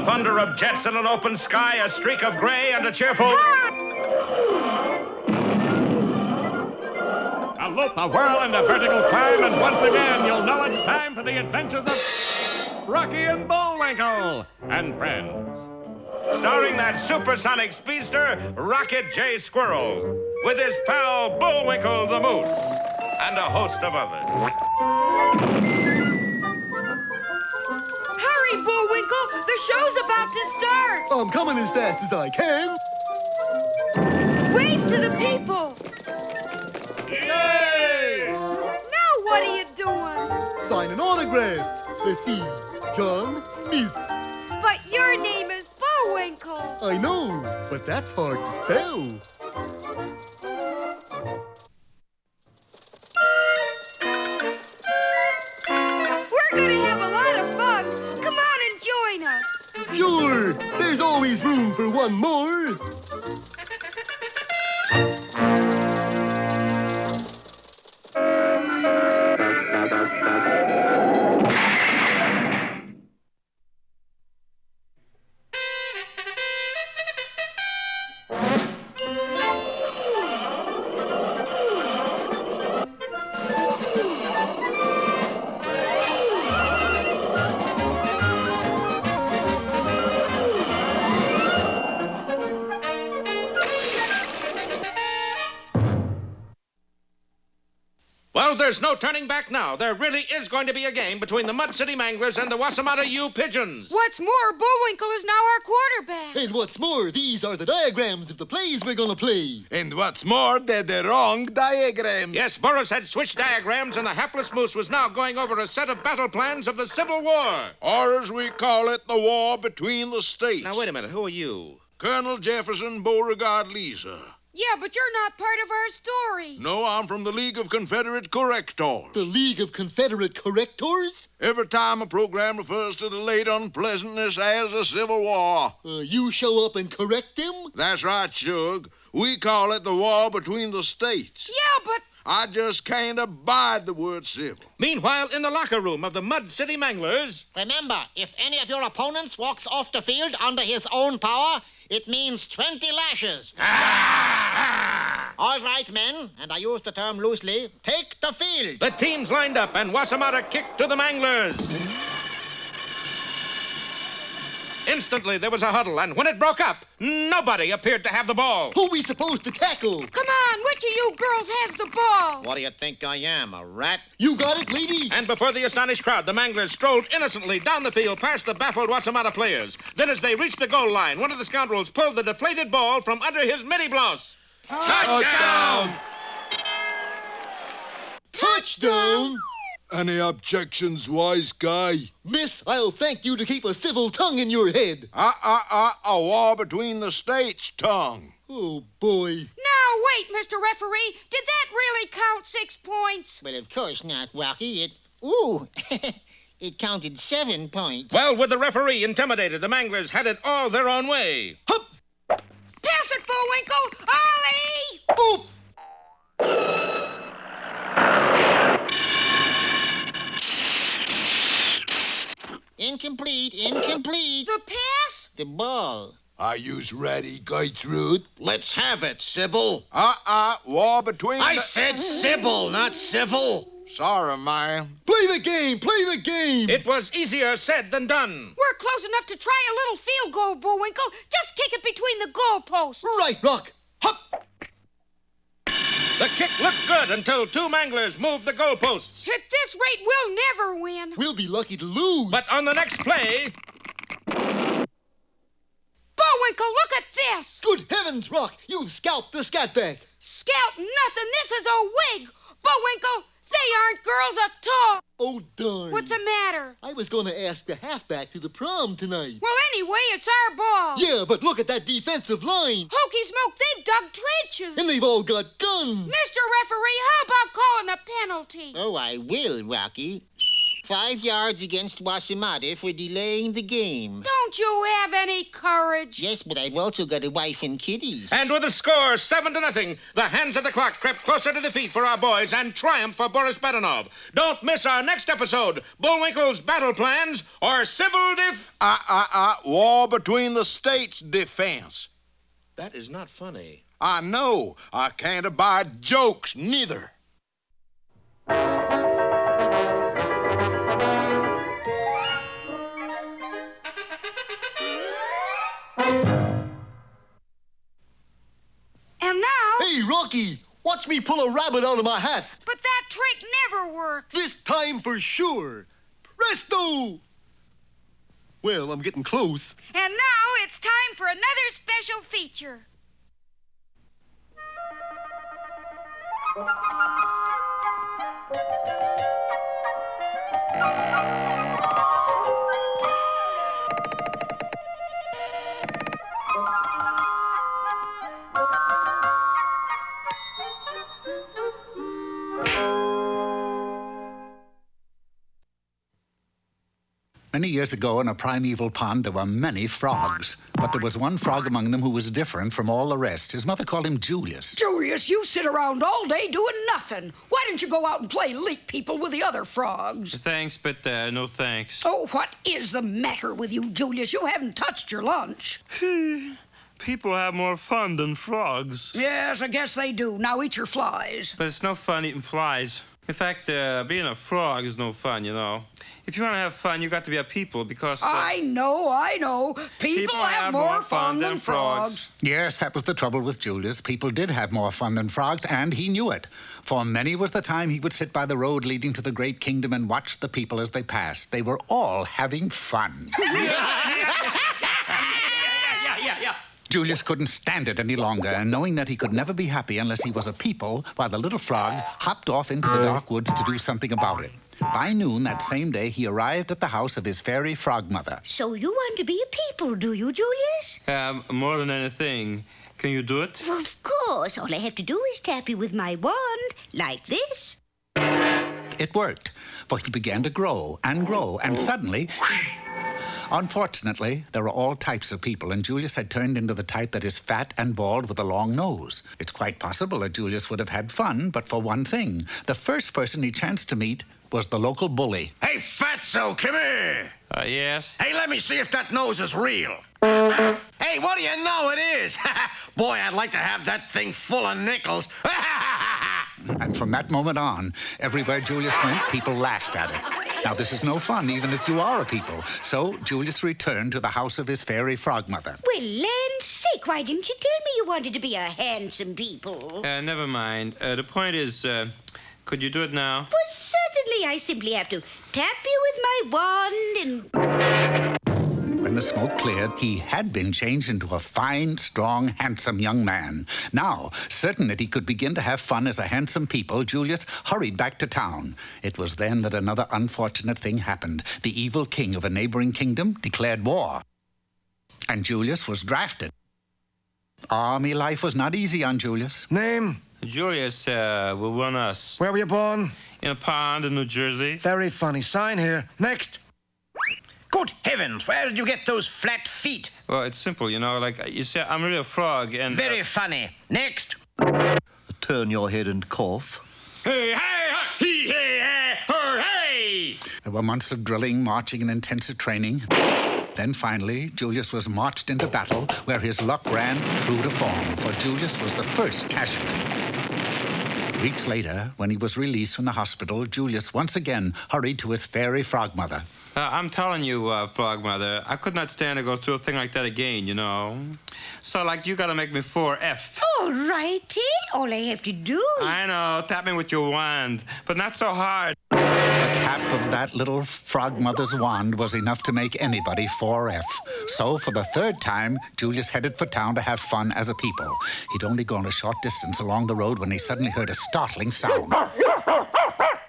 thunder of jets in an open sky, a streak of gray, and a cheerful... A loop, a whirl, and a vertical climb, and once again you'll know it's time for the adventures of Rocky and Bullwinkle and friends. Starring that supersonic speedster, Rocket J. Squirrel, with his pal Bullwinkle the Moose, and a host of others. Hurry, Bullwinkle! The show's about to start! I'm coming as fast as I can. Wave to the people! Yay! Now what are you doing? Signing autographs. Let's see. John Smith. But your name is Bullwinkle. I know, but that's hard to spell. We're gonna have a lot of fun. Come on and join us. Sure, there's always room for one more. Well, there's no turning back now. There really is going to be a game between the Mud City Manglers and the Wossamotta U Pigeons. What's more, Bullwinkle is now our quarterback. And what's more, these are the diagrams of the plays we're gonna play. And what's more, they're the wrong diagrams. Yes, Burris had switched diagrams, and the hapless moose was now going over a set of battle plans of the Civil War. Or as we call it, the war between the states. Now, wait a minute. Who are you? Colonel Jefferson Beauregard Lisa. Yeah, but you're not part of our story. No, I'm from the League of Confederate Correctors. The League of Confederate Correctors? Every time a program refers to the late unpleasantness as a Civil War. You show up and correct them? That's right, Shug. We call it the war between the states. Yeah, but... I just can't abide the word civil. Meanwhile, in the locker room of the Mud City Manglers... Remember, if any of your opponents walks off the field under his own power, it means 20 lashes. All right, men, and I use the term loosely, take the field. The teams lined up, and Wossamotta kicked to the Manglers. Instantly, there was a huddle, and when it broke up, nobody appeared to have the ball. Who we supposed to tackle? Come on, which of you girls has the ball? What do you think I am, a rat? You got it, lady? And before the astonished crowd, the Manglers strolled innocently down the field past the baffled Wossamotta players. Then as they reached the goal line, one of the scoundrels pulled the deflated ball from under his midi-blouse. Touchdown! Touchdown! Any objections, wise guy? Miss, I'll thank you to keep a civil tongue in your head. A war between the states, tongue. Oh, boy. Now, wait, Mr. Referee. Did that really count 6 points? Well, of course not, Rocky. Ooh, it counted 7 points. Well, with the referee intimidated, the Manglers had it all their own way. Hup! Pass it, Bullwinkle! Ollie! Oop! Incomplete. The pass? The ball. Are yous ready, Gertrude? Let's have it, Sybil. War between I said Sybil, not civil. Sorry, ma'am. Play the game! Play the game! It was easier said than done. We're close enough to try a little field goal, Bullwinkle. Just kick it between the goalposts. Right, Rock. Hup! The kick looked good until two Manglers moved the goalposts. At this rate, we'll never win. We'll be lucky to lose. But on the next play... Bullwinkle, look at this. Good heavens, Rock! You've scalped the scatback. Scout nothing. This is a wig. Bullwinkle, they aren't girls at all. Oh, darn. What's the matter? I was going to ask the halfback to the prom tonight. Well, anyway, it's our ball. Yeah, but look at that defensive line. Hokey smoke, they've dug trenches. And they've all got guns. Mr. Referee, how about calling a penalty? Oh, I will, Rocky. 5 yards against Wossamotta for delaying the game. Don't you have any courage? Yes, but I've also got a wife and kiddies. And with the score 7-0, the hands of the clock crept closer to defeat for our boys and triumph for Boris Badenov. Don't miss our next episode, Bullwinkle's Battle Plans or Civil War between the states defense. That is not funny. I know. I can't abide jokes, neither. And now... Hey, Rocky, watch me pull a rabbit out of my hat. But that trick never works. This time for sure. Presto! Well, I'm getting close. And now it's time for another special feature. Many years ago in a primeval pond, there were many frogs. But there was one frog among them who was different from all the rest. His mother called him Julius. Julius, you sit around all day doing nothing. Why don't you go out and play leap people with the other frogs? Thanks, but no thanks. Oh, what is the matter with you, Julius? You haven't touched your lunch. People have more fun than frogs. Yes, I guess they do. Now eat your flies. But it's no fun eating flies. In fact, being a frog is no fun, you know. If you want to have fun, you got to be a people because... I know. People have more fun than frogs. Yes, that was the trouble with Julius. People did have more fun than frogs, and he knew it. For many was the time he would sit by the road leading to the great kingdom and watch the people as they passed. They were all having fun. Julius couldn't stand it any longer, and knowing that he could never be happy unless he was a people, while the little frog hopped off into the dark woods to do something about it. By noon that same day, he arrived at the house of his fairy frog mother. So you want to be a people, do you, Julius? More than anything. Can you do it? Well, of course. All I have to do is tap you with my wand, like this. It worked, for he began to grow, and suddenly... Unfortunately, there are all types of people, and Julius had turned into the type that is fat and bald with a long nose. It's quite possible that Julius would have had fun, but for one thing. The first person he chanced to meet was the local bully. Hey, Fatso, come here. Yes? Hey, let me see if that nose is real. Hey, what do you know it is? Boy, I'd like to have that thing full of nickels. And from that moment on, everywhere Julius went, people laughed at it. Now, this is no fun, even if you are a people. So Julius returned to the house of his fairy frog mother. Well, land's sake, why didn't you tell me you wanted to be a handsome people? Never mind. The point is, could you do it now? Well, certainly. I simply have to tap you with my wand and... When the smoke cleared, he had been changed into a fine, strong, handsome young man. Now, certain that he could begin to have fun as a handsome people, Julius hurried back to town. It was then that another unfortunate thing happened. The evil king of a neighboring kingdom declared war. And Julius was drafted. Army life was not easy on Julius. Name? Julius will run us. Where were you born? In a pond in New Jersey. Very funny. Sign here. Next. Good heavens, where did you get those flat feet? Well, it's simple, you know, like you say, I'm really a frog and... Very funny. Next. Turn your head and cough. Hey, hey, hey, hey! There were months of drilling, marching, and intensive training. Then finally, Julius was marched into battle where his luck ran true to form, for Julius was the first casualty. Weeks later, when he was released from the hospital, Julius once again hurried to his fairy frog mother. I'm telling you, frog mother, I could not stand to go through a thing like that again, you know. So, like, you gotta make me 4F. All righty. All I have to do... I know, tap me with your wand, but not so hard. The tap of that little frog mother's wand was enough to make anybody 4F. So, for the third time, Julius headed for town to have fun as a people. He'd only gone a short distance along the road when he suddenly heard a startling sound.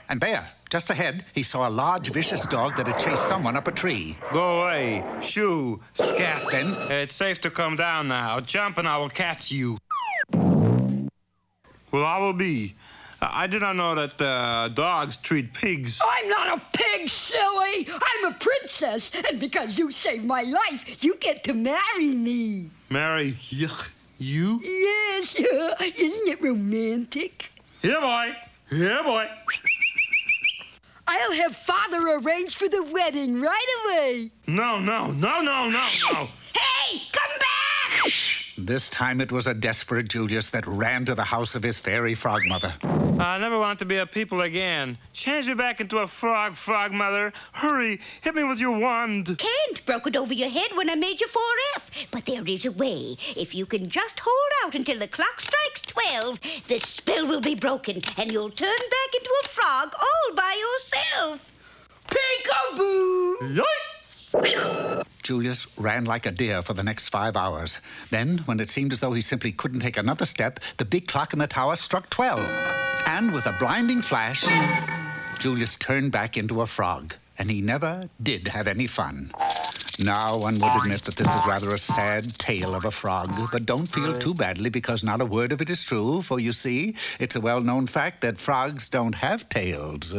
And there, just ahead, he saw a large, vicious dog that had chased someone up a tree. Go away, shoo, scat. Then... It's safe to come down now. Jump and I will catch you. Well, I will be I did not know that dogs treat pigs. I'm not a pig, silly. I'm a princess, and because you saved my life, you get to marry me. Marry you? Yes, isn't it romantic? Here, boy. Here, boy. I'll have Father arrange for the wedding right away. No. Hey, come back! This time it was a desperate Julius that ran to the house of his fairy frog mother. I never want to be a people again. Change me back into a frog, mother. Hurry, hit me with your wand. Can't. Broke it over your head when I made you 4F. But there is a way. If you can just hold out until the clock strikes 12, the spell will be broken, and you'll turn back into a frog all by yourself. Peekaboo! Julius ran like a deer for the next 5 hours. Then, when it seemed as though he simply couldn't take another step, the big clock in the tower struck 12. And with a blinding flash, Julius turned back into a frog. And he never did have any fun. Now, one would admit that this is rather a sad tale of a frog, but don't feel too badly because not a word of it is true, for you see, it's a well-known fact that frogs don't have tails.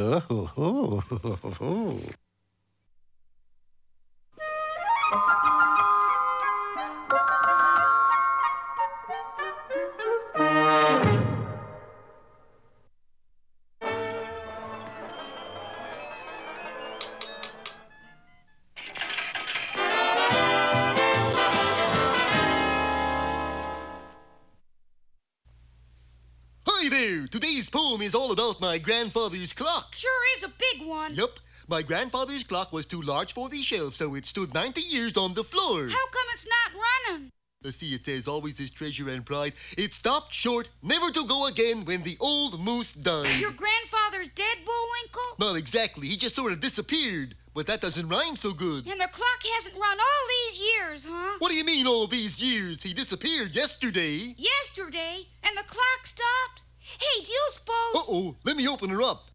Hi there! Today's poem is all about my grandfather's clock. Sure is a big one. Yup. My grandfather's clock was too large for the shelf, so it stood 90 years on the floor. How come it's not running? See, it says always his treasure and pride. It stopped short, never to go again when the old moose died. Your grandfather's dead, Bullwinkle? Not exactly. He just sort of disappeared. But that doesn't rhyme so good. And the clock hasn't run all these years, huh? What do you mean all these years? He disappeared yesterday. Yesterday? And the clock stopped? Hey, do you suppose... Uh-oh. Let me open her up.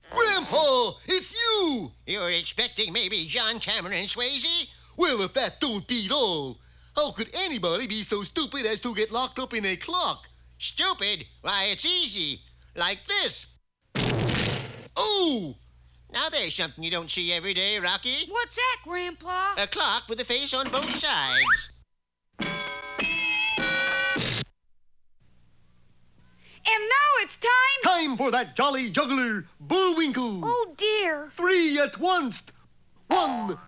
Grandpa, it's you! You're expecting maybe John Cameron and Swayze? Well, if that don't beat all, how could anybody be so stupid as to get locked up in a clock? Stupid? Why, it's easy. Like this. Oh! Now there's something you don't see every day, Rocky. What's that, Grandpa? A clock with a face on both sides. And now it's time... Time for that jolly juggler, Bullwinkle. Oh, dear. 3 at once. 1,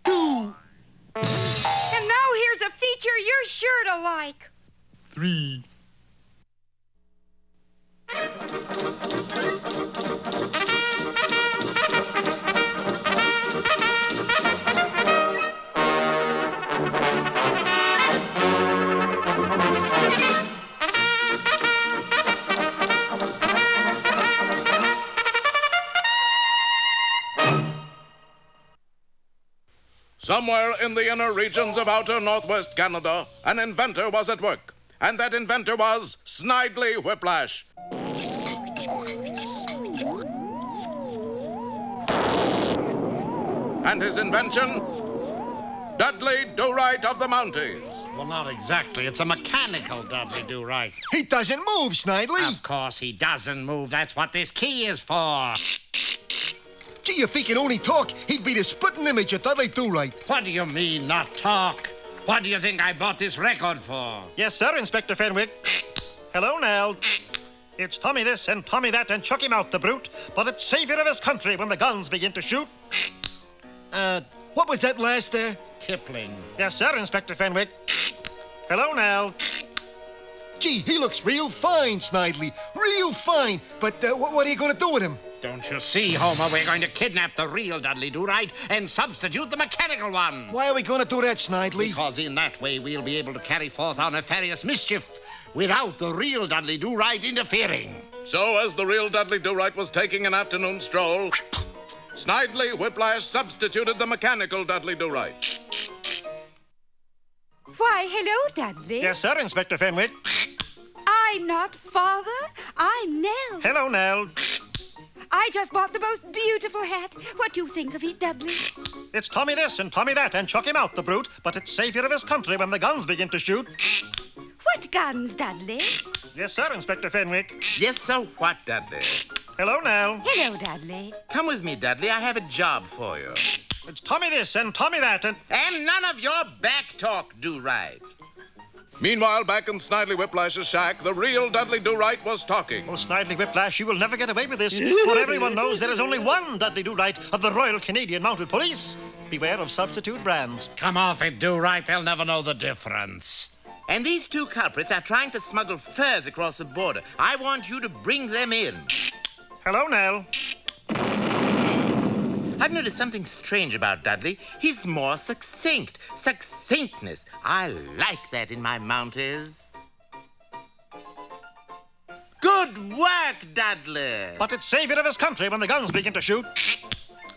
2... And now here's a feature you're sure to like. 3. Somewhere in the inner regions of outer northwest Canada, an inventor was at work. And that inventor was Snidely Whiplash. And his invention? Dudley Do-Right of the Mountains. Well, not exactly. It's a mechanical Dudley Do-Right. He doesn't move, Snidely. Of course he doesn't move. That's what this key is for. Gee, if he could only talk, he'd be the spitting image of Dudley Do-Right. What do you mean, not talk? What do you think I bought this record for? Yes, sir, Inspector Fenwick. Hello, Nell. It's Tommy this and Tommy that and chuck him out, the brute. But it's savior of his country when the guns begin to shoot. What was that last there? Kipling. Yes, sir, Inspector Fenwick. Hello, Nell. Gee, he looks real fine, Snidely. Real fine. But what are you going to do with him? Don't you see, Homer? We're going to kidnap the real Dudley Do-Right and substitute the mechanical one. Why are we going to do that, Snidely? Because in that way we'll be able to carry forth our nefarious mischief without the real Dudley Do-Right interfering. So as the real Dudley Do-Right was taking an afternoon stroll, Snidely Whiplash substituted the mechanical Dudley Do-Right. Why, hello, Dudley. Yes, sir, Inspector Fenwick. I'm not Father. I'm Nell. Hello, Nell. I just bought the most beautiful hat. What do you think of it, Dudley? It's Tommy this and Tommy that and chuck him out, the brute. But it's savior of his country when the guns begin to shoot. What What guns, Dudley? Yes, sir, Inspector Fenwick. Yes, sir. What, Dudley? Hello, Nell. Hello, Dudley. Come with me, Dudley. I have a job for you. It's Tommy this and Tommy that and... And none of your back talk, Do-Right. Meanwhile, back in Snidely Whiplash's shack, the real Dudley Do-Right was talking. Oh, Snidely Whiplash, you will never get away with this. For everyone knows there is only one Dudley Do-Right of the Royal Canadian Mounted Police. Beware of substitute brands. Come off it, Do-Right. They'll never know the difference. And these two culprits are trying to smuggle furs across the border. I want you to bring them in. Hello, Nell. I've noticed something strange about Dudley. He's more succinct. Succinctness. I like that in my Mounties. Good work, Dudley. But it's savior of his country when the guns begin to shoot.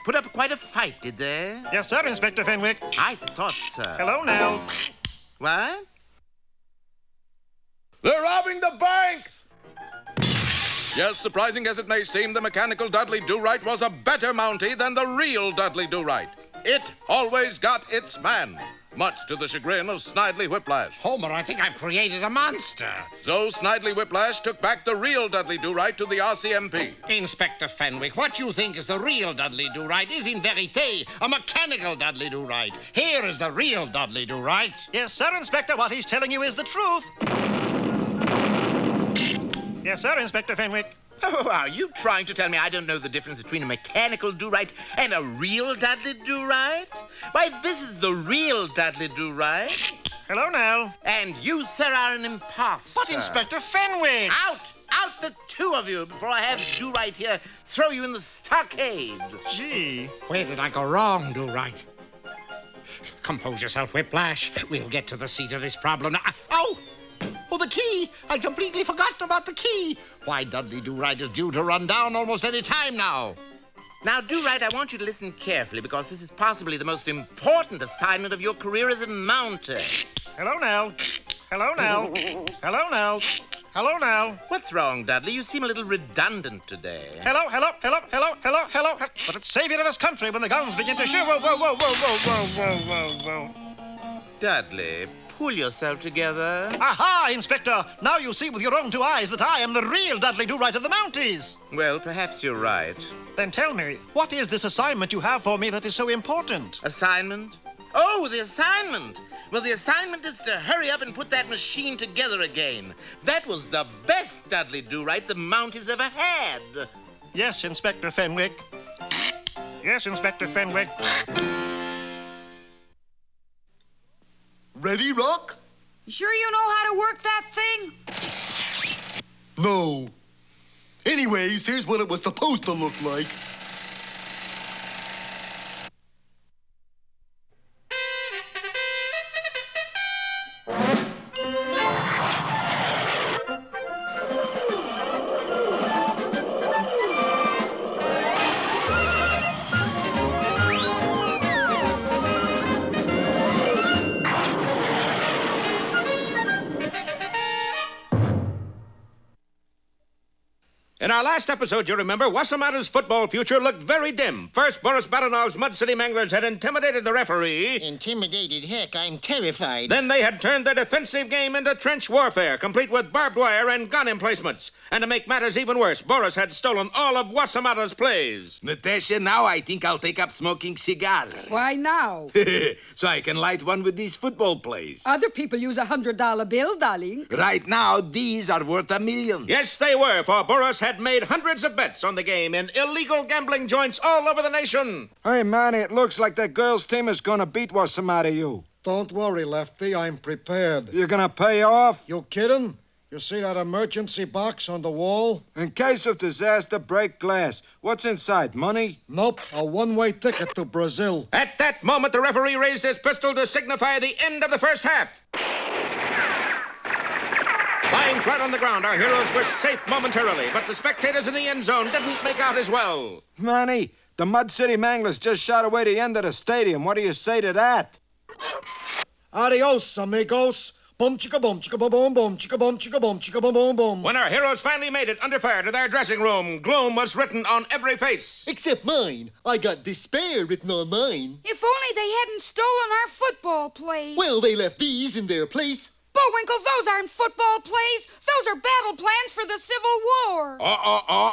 Put up quite a fight, did they? Yes, sir, Inspector Fenwick. I thought so. Hello, Nell. What? They're robbing the bank! Yes, surprising as it may seem, the mechanical Dudley Do-Right was a better Mountie than the real Dudley Do-Right. It always got its man, much to the chagrin of Snidely Whiplash. Homer, I think I've created a monster. So Snidely Whiplash took back the real Dudley Do-Right to the RCMP. Inspector Fenwick, what you think is the real Dudley Do-Right is in verite a mechanical Dudley Do-Right. Here is the real Dudley Do-Right. Yes, sir, Inspector. What he's telling you is the truth. Yes, sir, Inspector Fenwick. Oh, are you trying to tell me I don't know the difference between a mechanical Do-Right and a real Dudley Do-Right? Why, this is the real Dudley Do-Right. Hello, Nell. And you, sir, are an imposter. But, Inspector Fenwick! Out! Out, the two of you, before I have Do-Right here throw you in the stockade. Gee. Where did I go wrong, Do-Right? Compose yourself, Whiplash. We'll get to the seat of this problem now. Oh! Oh, the key! I'd completely forgotten about the key. Why, Dudley Do-Right is due to run down almost any time now. Now, Do-Right, I want you to listen carefully because this is possibly the most important assignment of your career as a mounter. Hello, Nell. Hello, Nell. Hello, Nell. Hello, Nell. What's wrong, Dudley? You seem a little redundant today. Hello. But it's savior of his country when the guns begin to shoot. Whoa. Dudley, pull yourself together. Aha, Inspector! Now you see with your own two eyes that I am the real Dudley Do-Right of the Mounties. Well, perhaps you're right. Then tell me, what is this assignment you have for me that is so important? Assignment? Oh, the assignment! Well, the assignment is to hurry up and put that machine together again. That was the best Dudley Do-Right the Mounties ever had. Yes, Inspector Fenwick. Yes, Inspector Fenwick. Ready, Rock? You sure you know how to work that thing? No. Anyways, here's what it was supposed to look like. In our last episode, you remember, Wossamotta's football future looked very dim. First, Boris Badanov's Mud City Manglers had intimidated the referee. Intimidated? Heck, I'm terrified. Then they had turned their defensive game into trench warfare, complete with barbed wire and gun emplacements. And to make matters even worse, Boris had stolen all of Wossamotta's plays. Natasha, now I think I'll take up smoking cigars. Why now? So I can light one with these football plays. Other people use $100 bill, darling. Right now, these are worth $1 million. Yes, they were, for Boris had made hundreds of bets on the game in illegal gambling joints all over the nation. Hey, Manny, it looks like that girls' team is going to beat Wossamotta, you. Don't worry, Lefty. I'm prepared. You're going to pay off? You kidding? You see that emergency box on the wall? In case of disaster, break glass. What's inside, money? Nope, a one-way ticket to Brazil. At that moment, the referee raised his pistol to signify the end of the first half. Lying flat on the ground, our heroes were safe momentarily, but the spectators in the end zone didn't make out as well. Manny, the Mud City Manglers just shot away the end of the stadium. What do you say to that? Adios, amigos. Boom chicka boom chicka boom boom boom chicka boom chicka boom chicka boom boom boom. When our heroes finally made it under fire to their dressing room, gloom was written on every face. Except mine. I got despair written on mine. If only they hadn't stolen our football plays. Well, they left these in their place. Bullwinkle, those aren't football plays. Those are battle plans for the Civil War.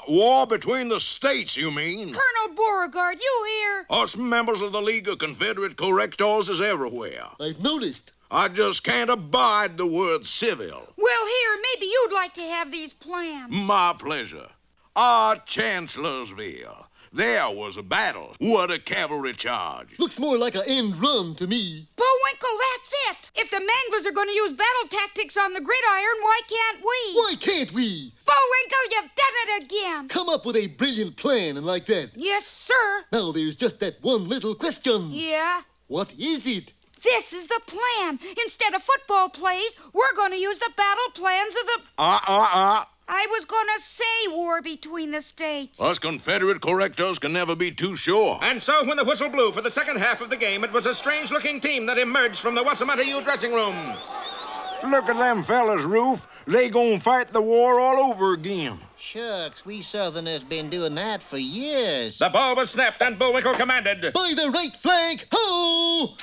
War between the states, you mean? Colonel Beauregard, you hear? Us members of the League of Confederate Correctors is everywhere. I've noticed. I just can't abide the word civil. Well, here, maybe you'd like to have these plans. My pleasure. Chancellorsville. There was a battle. What a cavalry charge. Looks more like an end run to me. Bullwinkle, that's it. If the Manglers are going to use battle tactics on the gridiron, why can't we? Why can't we? Bullwinkle, you've done it again. Come up with a brilliant plan and like that. Yes, sir. Now there's just that one little question. Yeah? What is it? This is the plan. Instead of football plays, we're going to use the battle plans of the... I was going to say war between the states. Us Confederate correctors can never be too sure. And so when the whistle blew for the second half of the game, it was a strange-looking team that emerged from the Wossamotta U dressing room. Look at them fellas, Roof. They gonna fight the war all over again. Shucks, we Southerners been doing that for years. The ball was snapped and Bullwinkle commanded. By the right flank, ho!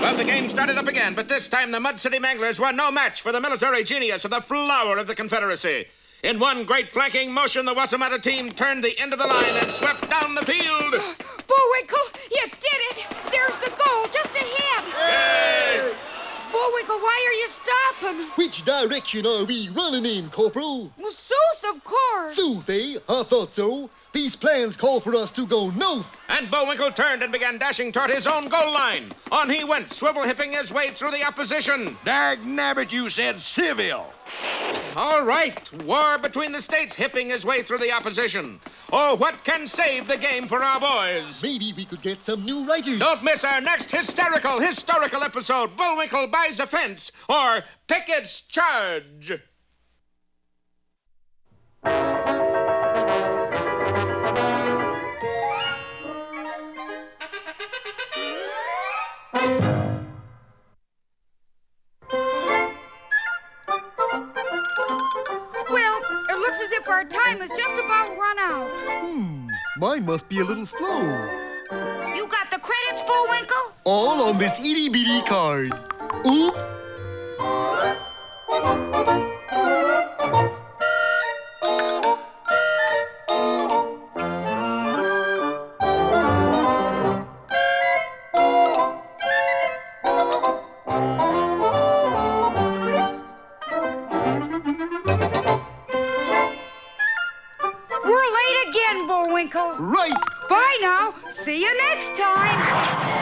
Well, the game started up again, but this time the Mud City Manglers were no match for the military genius of the flower of the Confederacy. In one great flanking motion, the Wossamotta team turned the end of the line and swept down the field. Bullwinkle, you did it! There's the goal, just ahead. Yay! Bullwinkle, why are you stopping? Which direction are we running in, Corporal? Well, south, of course. South, eh? I thought so. These plans call for us to go north. And Bullwinkle turned and began dashing toward his own goal line. On he went, swivel-hipping his way through the opposition. Dag nabbit, you said civil. All right, war between the states, hipping his way through the opposition. Oh, what can save the game for our boys? Maybe we could get some new writers. Don't miss our next historical episode, Bullwinkle Buys a Fence, or Pickett's Charge. Well, it looks as if our time is just about run out. Mine must be a little slow. You got the credits, Bullwinkle? All on this itty-bitty card. Oop! We're late again, Bullwinkle. Right. Bye now. See you next time.